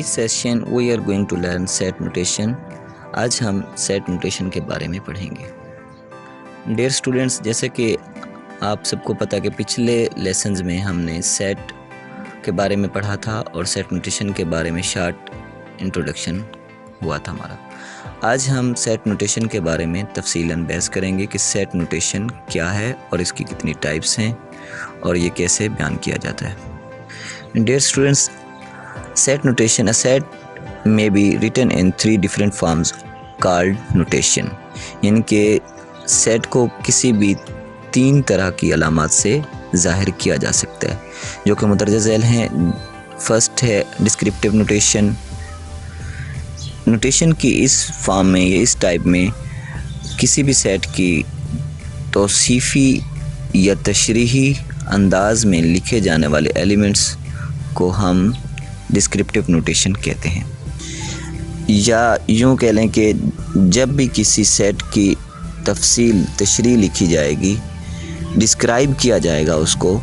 This session we are going to learn set notation. आज हम set notation के बारे में पढ़ेंगे। डियर स्टूडेंट्स, जैसे कि आप सबको पता है कि पिछले लेसन्स में हमने सेट के बारे में पढ़ा था और सेट नोटेशन के बारे में शॉर्ट इंट्रोडक्शन हुआ था हमारा। आज हम सेट नोटेशन के बारे में तफसीलन बहस करेंगे कि सेट नोटेशन क्या है और इसकी कितनी टाइप्स हैं और ये कैसे बयान किया जाता है। Dear students, set notation, a set may be written in 3 different forms called notation। यानी कि सेट को किसी भी 3 तरह की अलामात से ज़ाहिर किया जा सकता है जो कि मुदर्रज झैल हैं। फर्स्ट है डिस्क्रिप्टिव नोटेशन। नोटेशन की इस फॉर्म में या इस टाइप में किसी भी सेट की तौसीफ़ी या तशरीही अंदाज में लिखे जाने वाले एलिमेंट्स को हम डिस्क्रिप्टिव नोटेशन कहते हैं। या यूँ कह लें कि जब भी किसी सेट की तफसील तशरीह लिखी जाएगी, डिस्क्राइब किया जाएगा उसको,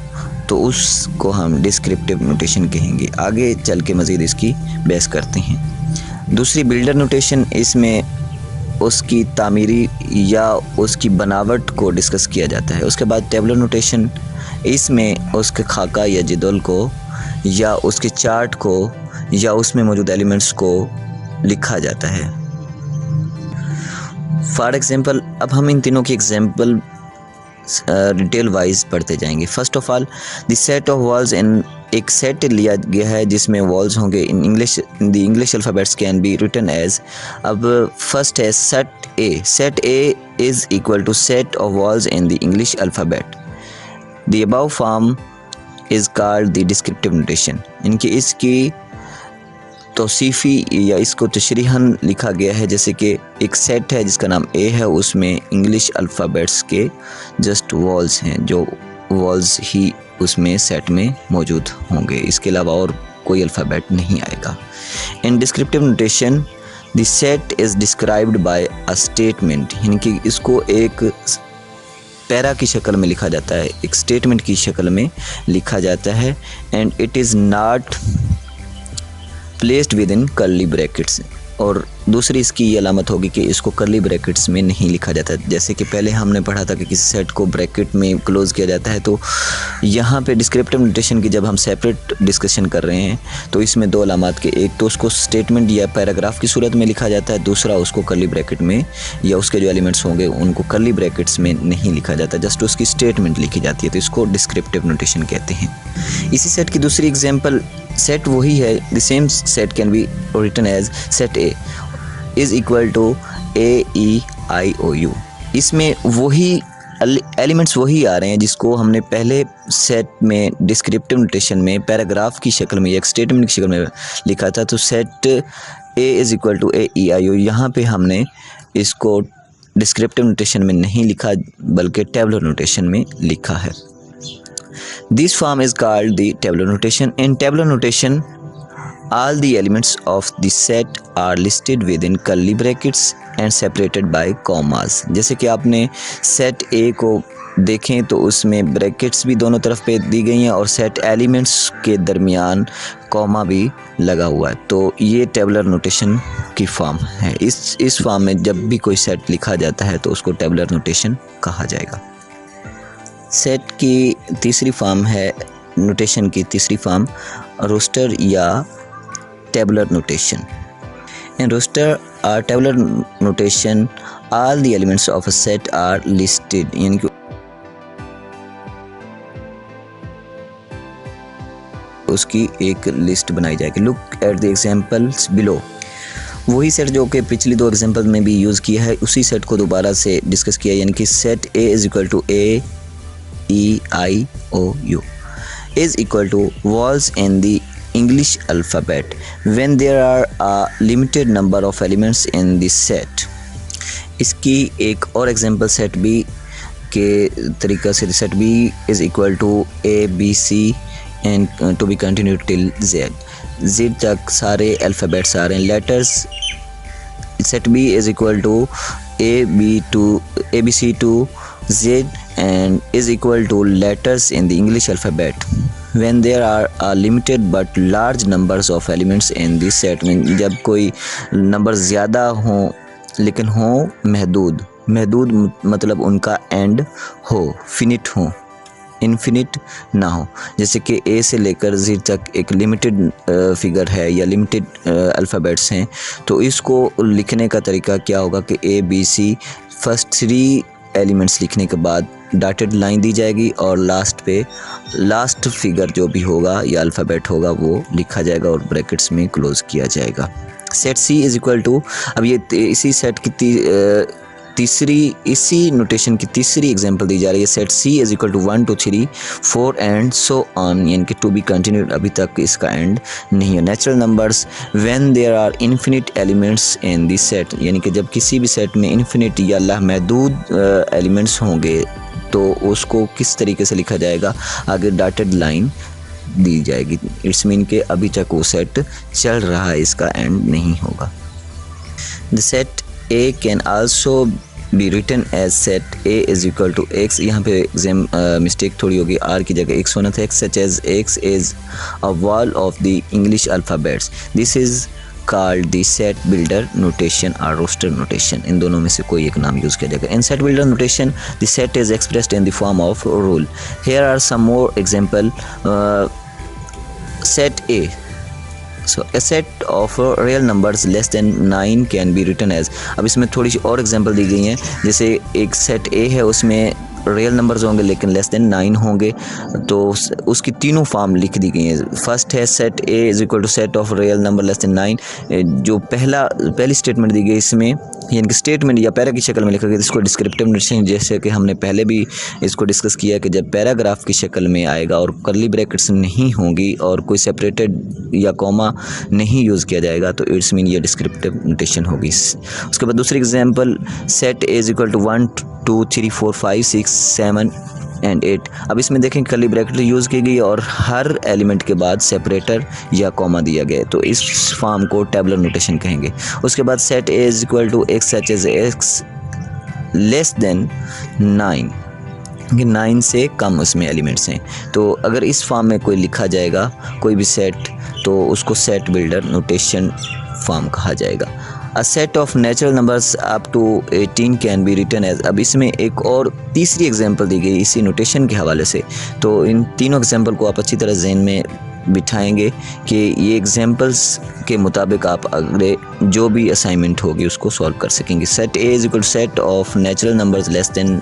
तो उसको हम डिस्क्रिप्टिव नोटेशन कहेंगे। आगे चल के मज़ीद इसकी बहस करते हैं। दूसरी बिल्डर नोटेशन, इसमें उसकी तामीरी या उसकी बनावट को डिस्कस किया जाता है। उसके बाद टेबलर नोटेशन, इसमें उसके खाका या जदवल को या उसके चार्ट को या उसमें मौजूद एलिमेंट्स को लिखा जाता है। फॉर एग्ज़ाम्पल, अब हम इन तीनों की एग्जाम्पल डिटेल वाइज पढ़ते जाएंगे। First of all, the set of vowels in एक सेट लिया गया है जिसमें वॉल्स होंगे in English alphabets can be written as. अब फर्स्ट है set A. Set A is equal to set of vowels in the English alphabet. The above form is called the descriptive notation. इनकी इसकी तौसीफ़ी या इसको तशरीहन लिखा गया है, जैसे कि एक सेट है जिसका नाम ए है, उसमें इंग्लिश अल्फ़ाबेट्स के जस्ट वॉल्स हैं, जो वॉल्स ही उसमें सेट में मौजूद होंगे, इसके अलावा और कोई अल्फ़ाबेट नहीं आएगा। इन descriptive notation the set is described bye a statement. यानी कि इसको एक पैरा की शक्ल में लिखा जाता है, एक स्टेटमेंट की शक्ल में लिखा जाता है। And it is not placed with in curly brackets. और दूसरी इसकी ये अलामत होगी कि इसको कर्ली ब्रैकेट्स में नहीं लिखा जाता। जैसे कि पहले हमने पढ़ा था कि किसी सेट को ब्रैकेट में क्लोज़ किया जाता है, तो यहाँ पे डिस्क्रिप्टिव नोटेशन की जब हम सेपरेट डिस्कशन कर रहे हैं तो इसमें 2 अलामत के, एक तो उसको स्टेटमेंट या पैराग्राफ की सूरत में लिखा जाता है, दूसरा उसको कर्ली ब्रैकेट में या उसके जो एलिमेंट्स होंगे उनको कर्ली ब्रैकेट्स में नहीं लिखा जाता, जस्ट उसकी स्टेटमेंट लिखी जाती है, तो इसको डिस्क्रिप्टिव नोटेशन कहते हैं। इसी सेट की दूसरी एग्जाम्पल, सेट वही है, the same set can be written as set A is equal to AEIOU। इसमें वही एलिमेंट्स वही आ रहे हैं जिसको हमने पहले सेट में डिस्क्रिप्टिव नोटेशन में पैराग्राफ की शक्ल में या एक स्टेटमेंट की शक्ल में लिखा था। तो set A is equal to AEIOU, यहाँ पे हमने इसको डिस्क्रिप्टिव नोटेशन में नहीं लिखा बल्कि टेबलर नोटेशन में लिखा है। This form is called the tabular notation. In tabular notation, all the elements of the set are listed within curly brackets and separated by commas। जैसे कि आपने सेट A को देखें तो उसमें ब्रैकेट्स भी दोनों तरफ पे दी गई हैं और सेट एलिमेंट्स के दरमियान कॉमा भी लगा हुआ है। तो ये टेबुलर नोटेशन की फॉर्म है। इस फॉर्म में जब भी कोई सेट लिखा जाता है तो उसको टेबुलर नोटेशन कहा जाएगा। सेट की तीसरी फॉर्म है, नोटेशन की तीसरी फॉर्म रोस्टर या टेबुलर नोटेशन। इन रोस्टर और tabular notation all the elements of a set are listed. यानी कि उसकी एक लिस्ट बनाई जाएगी। Look at the examples below. वही सेट जो कि पिछली 2 एग्जाम्पल में भी यूज़ किया है, उसी सेट को दोबारा से डिस्कस किया। यानी कि set A is equal to AEIOU is equal to walls in the English alphabet when there are a limited number of elements in the set। इसकी एक और एग्जांपल सेट B के तरीक़ा से, set B is equal to ABC and to be continued till Z तक सारे alphabets आ रहे हैं, letters. Set B is equal to ABC to Z and is equal to letters in the English alphabet। when there are a limited but large numbers of elements in this set, में जब कोई number ज़्यादा हों लेकिन हों महदूद, महदूद मतलब उनका एंड हो, फिनिट हो, इन्फिनिट ना हो। जैसे कि ए से लेकर Z तक एक लिमिटेड फिगर है या लिमिटेड अल्फ़ाबेट्स हैं, तो इसको लिखने का तरीका क्या होगा कि ABC फर्स्ट 3 एलिमेंट्स लिखने के बाद डॉटेड लाइन दी जाएगी और लास्ट पे लास्ट फिगर जो भी होगा या अल्फ़ाबेट होगा वो लिखा जाएगा और ब्रैकेट्स में क्लोज़ किया जाएगा। Set C is equal to, अब ये इसी सेट की इसी नोटेशन की तीसरी एग्जांपल दी जा रही है। Set C is equal to 1 2 3 4 and so on, यानी कि टू बी कंटिन्यूड, अभी तक इसका एंड नहीं है। Natural numbers when there are infinite elements in this set, यानी कि जब किसी भी सेट में इन्फिनिट या लामहदूद एलिमेंट्स होंगे तो उसको किस तरीके से लिखा जाएगा, आगे डॉटेड लाइन दी जाएगी। इट्स मीन के अभी तक वो सेट चल रहा है, इसका एंड नहीं होगा। The set A can also be written as set A is equal to X, यहाँ पे मिस्टेक थोड़ी होगी, R की जगह X होना था। X such as X is a wall of the English alphabets. This is called the set builder notation or roster notation. इन दोनों में से कोई एक नाम यूज़ किया जाएगा। In set builder notation, the set is expressed in the form of rule. Here are some more example. Set A. So a set of real numbers less than 9 can be written as, अब इसमें थोड़ी सी और example दी गई हैं। जैसे एक set A है, उसमें रियल नंबर्स होंगे लेकिन लेस देन 9 होंगे, तो उसकी तीनों फॉर्म लिख दी गई हैं। फर्स्ट है set A is equal to set of real number less than 9, जो पहली स्टेटमेंट दी गई इसमें, यानी कि स्टेटमेंट या पैरा की शक्ल में लिखा गया, इसको डिस्क्रिप्टिव नोटेशन, जैसे कि हमने पहले भी इसको डिस्कस किया कि जब पैराग्राफ की शक्ल में आएगा और कर्ली ब्रैकेट्स नहीं होंगी और कोई सेपरेटेड या कॉमा नहीं यूज़ किया जाएगा तो इट्स मीन ये डिस्क्रिप्टिव नोटेशन होगी। उसके बाद दूसरी example, set A is equal to 1 2 3 4 5 6 7 and 8। अब इसमें देखें कर्ली ब्रैकेट यूज़ की गई और हर एलिमेंट के बाद सेपरेटर या कॉमा दिया गया है, तो इस फॉर्म को टेबुलर नोटेशन कहेंगे। उसके बाद set A is equal to X such as X less than 9, कि 9 से कम उसमें एलिमेंट्स हैं, तो अगर इस फॉर्म में कोई लिखा जाएगा कोई भी सेट तो उसको सेट बिल्डर नोटेशन फॉर्म कहा जाएगा। A set of natural numbers up to 18 can be written as, अब इसमें एक और तीसरी एग्जांपल दी गई इसी नोटेशन के हवाले से, तो इन तीनों एग्जांपल को आप अच्छी तरह जहन में बिठाएंगे कि ये एग्जांपल्स के मुताबिक आप अगले जो भी असाइनमेंट होगी उसको सॉल्व कर सकेंगे। Set A is equal to set of natural numbers less than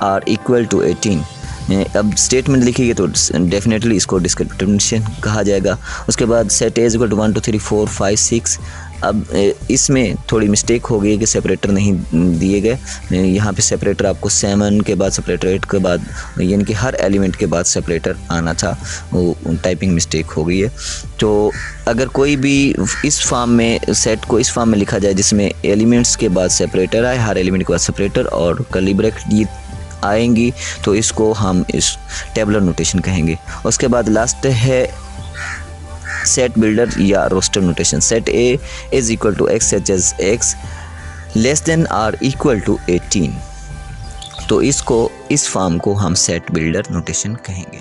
or equal to 18, अब स्टेटमेंट लिखी गई तो डेफिनेटली इसको डिस्क्रिप्टिव नोटेशन कहा जाएगा। उसके बाद set A is equal to 1 2 3 4 5 6, अब इसमें थोड़ी मिस्टेक हो गई कि सेपरेटर नहीं दिए गए, यहाँ पे सेपरेटर आपको 7 के बाद सेपरेटर 8 के बाद, यानी कि हर एलिमेंट के बाद सेपरेटर आना था, वो टाइपिंग मिस्टेक हो गई है। तो अगर कोई भी इस फॉर्म में सेट को इस फॉर्म में लिखा जाए जिसमें एलिमेंट्स के बाद सेपरेटर आए, हर एलिमेंट के बाद सेपरेटर और कर्ली ब्रैकेट ये आएंगी, तो इसको हम इस टेबुलर नोटेशन कहेंगे। उसके बाद लास्ट है सेट बिल्डर या roster notation. Set A is equal to X such as X less than or equal to 18, तो इस फॉर्म को हम सेट बिल्डर नोटेशन कहेंगे।